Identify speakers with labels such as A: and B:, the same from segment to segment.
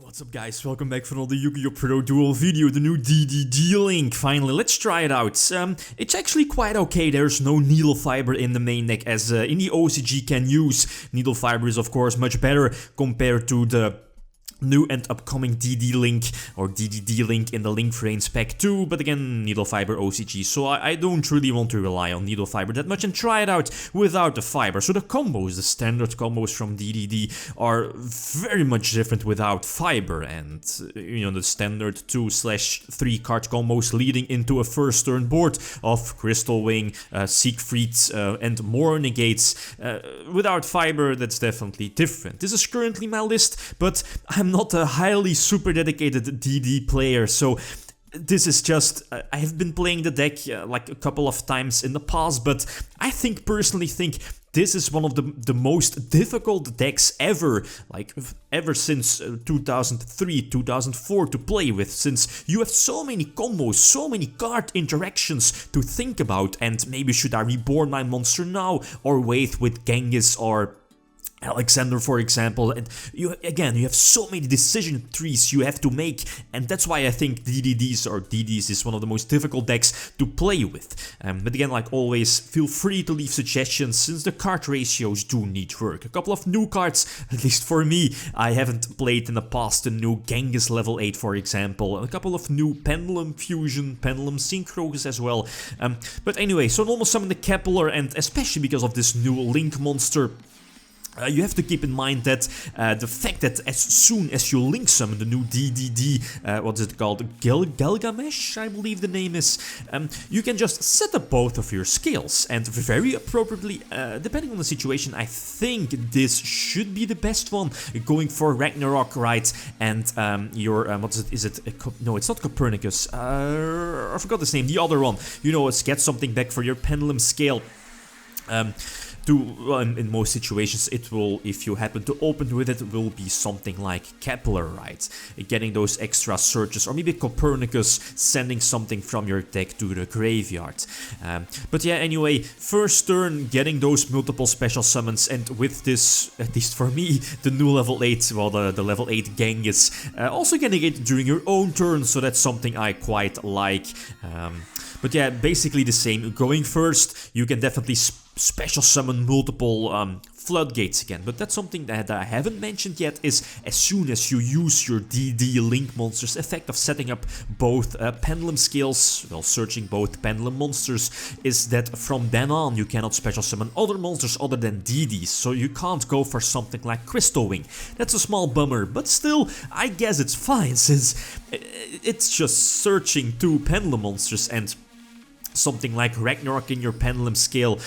A: What's up guys, welcome back for another Yugioh Pro duel video, the new Dueling. Finally, let's try it out. It's actually quite okay, there's no Needlefiber in the main deck as in the OCG can use. Needlefiber is of course much better compared to the new and upcoming Link or Link in the Link Vrains Pack 2, but again, Needlefiber OCG, so I don't really want to rely on Needlefiber that much and try it out without the fiber. So the combos, the standard combos from are very much different without fiber, and you know, the standard 2/3 card combos leading into a first turn board of Crystal Wing, Siegfried, and more negates. Without fiber, that's definitely different. This is currently my list, but I'm not a highly super dedicated DD player, so this is just, I have been playing the deck like a couple of times in the past, but I personally think this is one of the most difficult decks ever, like ever since 2003, 2004 to play with, since you have so many combos, so many card interactions to think about, and maybe should I reborn my monster now or wait with Genghis or Alexander, for example, and you have so many decision trees you have to make, and that's why I think DDs is one of the most difficult decks to play with. But again, like always, feel free to leave suggestions since the card ratios do need work. A couple of new cards, at least for me, I haven't played in the past. The new Genghis level 8, for example, and a couple of new Pendulum Fusion, Pendulum Synchros as well. But anyway, so normal summon the Kepler, and especially because of this new Link monster, you have to keep in mind that the fact that as soon as you link summon the new what is it called, Gilgamesh, I believe the name is, you can just set up both of your skills, and very appropriately, depending on the situation, I think this should be the best one, going for Ragnarok, right, and your, what is it, no, it's not Copernicus, I forgot his name, the other one, you know, get something back for your Pendulum Scale. In most situations, it will, if you happen to open with it, will be something like Kepler, right? Getting those extra searches, or maybe Copernicus sending something from your deck to the graveyard. But yeah, anyway, first turn, getting those multiple special summons, and with this, at least for me, the new level 8, well, the level 8 Genghis, also getting it during your own turn, so that's something I quite like. But yeah, basically the same. Going first, you can definitely special summon multiple floodgates again, but that's something that I haven't mentioned yet, is as soon as you use your Link monsters effect of setting up both pendulum skills, well, searching both pendulum monsters, is that from then on you cannot special summon other monsters other than DDs, so you can't go for something like Crystal Wing. That's a small bummer, but still, I guess it's fine, since it's just searching two pendulum monsters, and something like Ragnarok in your Pendulum Scale,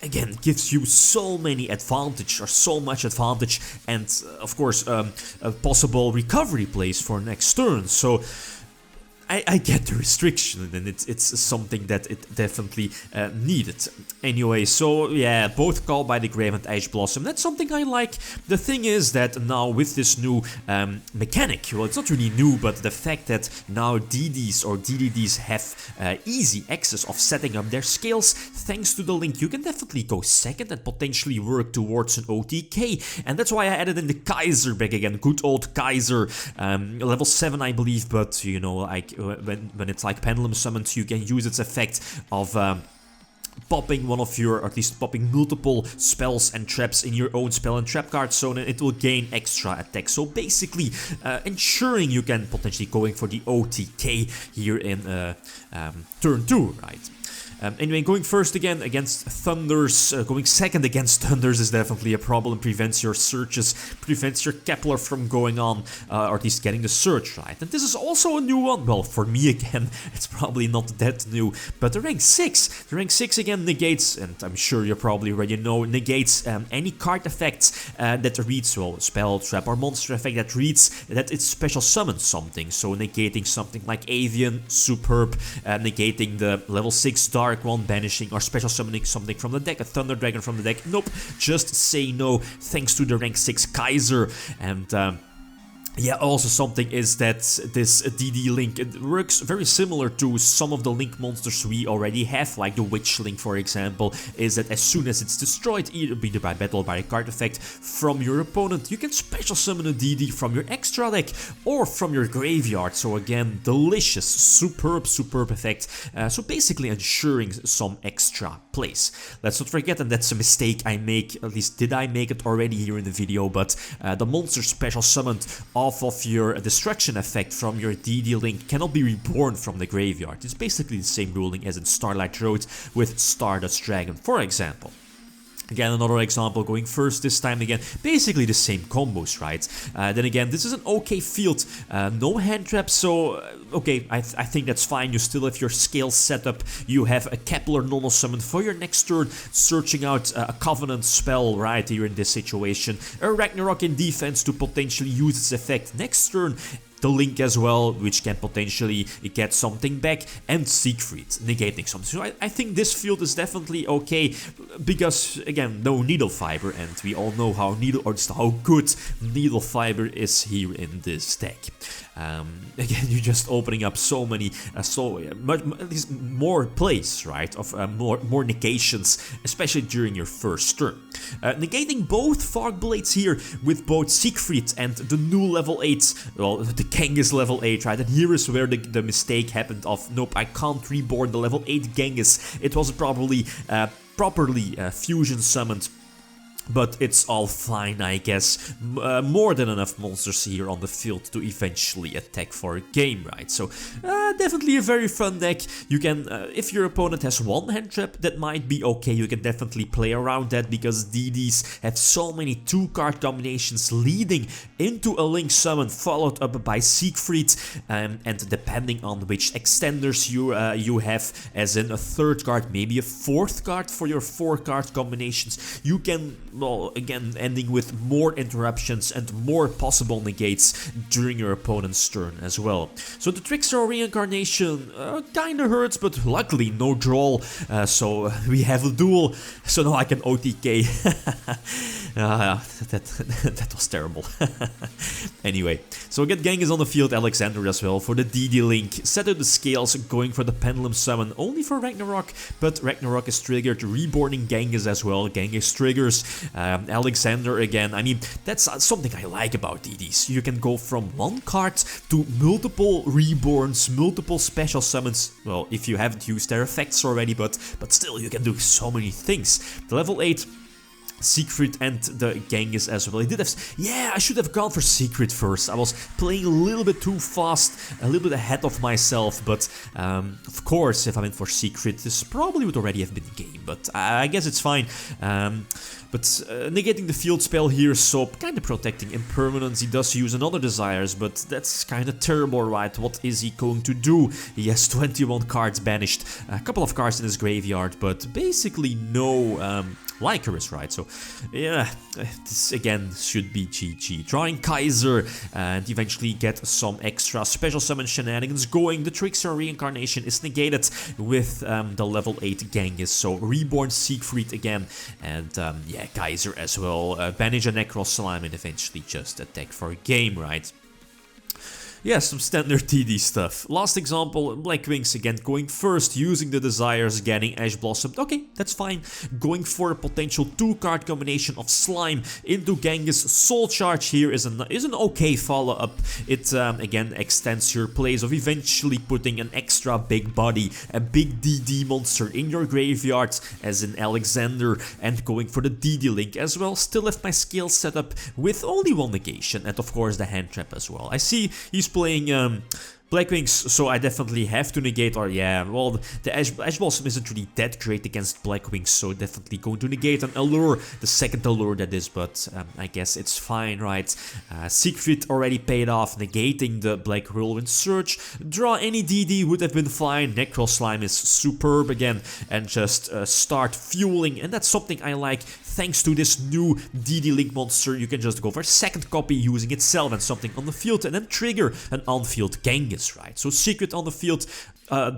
A: again, gives you so many advantage, or so much advantage, and of course a possible recovery plays for next turn, so I get the restriction, and it's something that it definitely needed. Anyway, so yeah, both Call by the Grave and Ash Blossom, that's something I like. The thing is that now with this new mechanic, well, it's not really new, but the fact that now DDs or DDDs have easy access of setting up their scales, thanks to the Link, you can definitely go second and potentially work towards an OTK, and that's why I added in the Kaiser back again, good old Kaiser, level 7 I believe, but you know, like when it's like Pendulum Summons, you can use its effect of popping one of your, or at least popping multiple spells and traps in your own spell and trap card, so then it will gain extra attack. So basically, ensuring you can potentially going for the OTK here in turn 2, right? Anyway, going first again against Thunders, going second against Thunders is definitely a problem, prevents your searches, prevents your Kepler from going on, or at least getting the search right. And this is also a new one, well, for me again, it's probably not that new, but the rank 6 again negates, and I'm sure you probably already know, negates any card effects that reads, well, spell, trap, or monster effect that reads that it special summons something, so negating something like Avian, Superb, negating the level 6 Dark one, banishing or special summoning something from the deck, a Thunder Dragon from the deck. Nope, just say no, thanks to the rank 6 Kaiser. And Yeah, also something is that this DD Link, it works very similar to some of the Link monsters we already have, like the Witch Link for example, is that as soon as it's destroyed, either by battle or by a card effect from your opponent, you can special summon a DD from your extra deck or from your graveyard. So again, delicious, superb effect, so basically ensuring some extra plays. Let's not forget, and that's a mistake I make, at least did I make it already here in the video, but the monster special summoned off of your destruction effect from your DD Link cannot be reborn from the graveyard. It's basically the same ruling as in Starlight Road with Stardust Dragon, for example. Again, another example going first this time again, basically the same combos, right? Then again, this is an okay field, no hand trap, so okay, I think that's fine. You still have your scale set up, you have a Kepler normal summon for your next turn, searching out a Covenant spell right here in this situation, a Ragnarok in defense to potentially use its effect next turn, the Link as well, which can potentially get something back, and Siegfried, negating something. So I think this field is definitely okay, because again, no Needlefiber, and we all know how good Needlefiber is here in this deck. Again, you're just opening up so many, at least more plays, right, of more negations, especially during your first turn. Negating both Fog Blades here with both Siegfried and the new level 8, well, the Genghis level 8, right, and here is where the mistake happened of, nope, I can't reborn the level 8 Genghis. It was properly fusion summoned. But it's all fine, I guess. More than enough monsters here on the field to eventually attack for a game, right? So, definitely a very fun deck. You can, if your opponent has one hand trap, that might be okay. You can definitely play around that, because DDs have so many 2-card combinations leading into a Link summon, followed up by Siegfried, and depending on which extenders you have, as in a 3rd card, maybe a 4th card for your 4-card combinations, you can, well, again, ending with more interruptions and more possible negates during your opponent's turn as well. So the Trickster Reincarnation kinda hurts, but luckily no draw, so we have a duel, so now I can OTK. That was terrible. Anyway, so get Genghis on the field, Alexander as well for the DD Link. Set out the scales, going for the Pendulum Summon only for Ragnarok, but Ragnarok is triggered, reborning Genghis as well. Genghis triggers. Alexander again, I mean, that's something I like about DDs. You can go from one card to multiple reborns, multiple special summons, well, if you haven't used their effects already, but still, you can do so many things. The level 8 Siegfried and the Genghis as well. I should have gone for Siegfried first. I was playing a little bit too fast, a little bit ahead of myself, but of course, if I went for Siegfried, this probably would already have been the game, but I guess it's fine. But negating the field spell here, so kind of protecting impermanence. He does use another Desires, but that's kind of terrible, right? What is he going to do? He has 21 cards banished, a couple of cards in his graveyard, but basically no Lycaris, right? So, yeah, this again should be GG. Drawing Kaiser and eventually get some extra special summon shenanigans going. The Trickster Reincarnation is negated with the level 8 Genghis. So, Reborn Siegfried again, and yeah, Kaiser as well. Banish a Necro Slime and eventually just attack for a game, right? Yeah, some standard TD stuff. Last example, Black Wings again going first, using the Desires, getting Ash Blossom. Okay, that's fine. Going for a potential 2-card combination of Slime into Genghis. Soul Charge here is an okay follow-up. It again extends your plays of eventually putting an extra big body, a big DD monster in your graveyard, as in Alexander, and going for the DD Link as well. Still have my scale set up with only one negation, and of course the hand trap as well. I see he's playing Black Wings, so I definitely have to negate, or yeah, well, the Ash Blossom isn't really that great against Black Wings, so definitely going to negate an Allure, the second Allure that is, but I guess it's fine, right? Siegfried already paid off, negating the Black Whirlwind Surge. Draw any DD would have been fine. Necro Slime is superb again, and just start fueling, and that's something I like. Thanks to this new DD Link monster, you can just go for a second copy using itself and something on the field, and then trigger an on-field Genghis. is, right? So Secret on the field,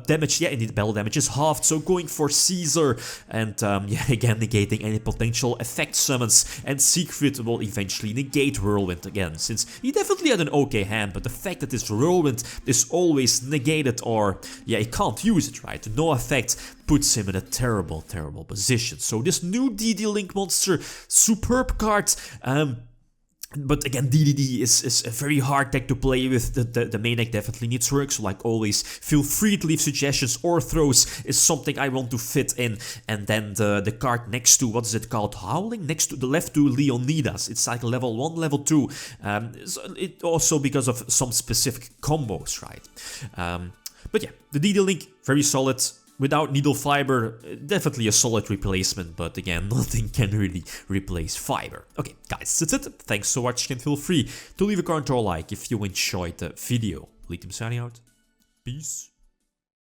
A: damage, yeah, indeed, battle damage is halved, so going for Caesar, and yeah, again, negating any potential effect summons, and Secret will eventually negate Whirlwind again, since he definitely had an okay hand, but the fact that this Whirlwind is always negated, or, yeah, he can't use it, right? No effect puts him in a terrible, terrible position. So this new DD Link monster, superb card, but again, DDD is a very hard deck to play with. The main deck definitely needs work, so like always, feel free to leave suggestions. Orthros is something I want to fit in. And then the card next to, what is it called? Howling? Next to the left to Leonidas. It's like level 1, level 2. So it also because of some specific combos, right? But yeah, the DD Link, very solid. Without Needlefiber, definitely a solid replacement, but again, nothing can really replace fiber. Okay, guys, that's it. Thanks so much, and feel free to leave a comment or a like if you enjoyed the video. Lithium signing out. Peace.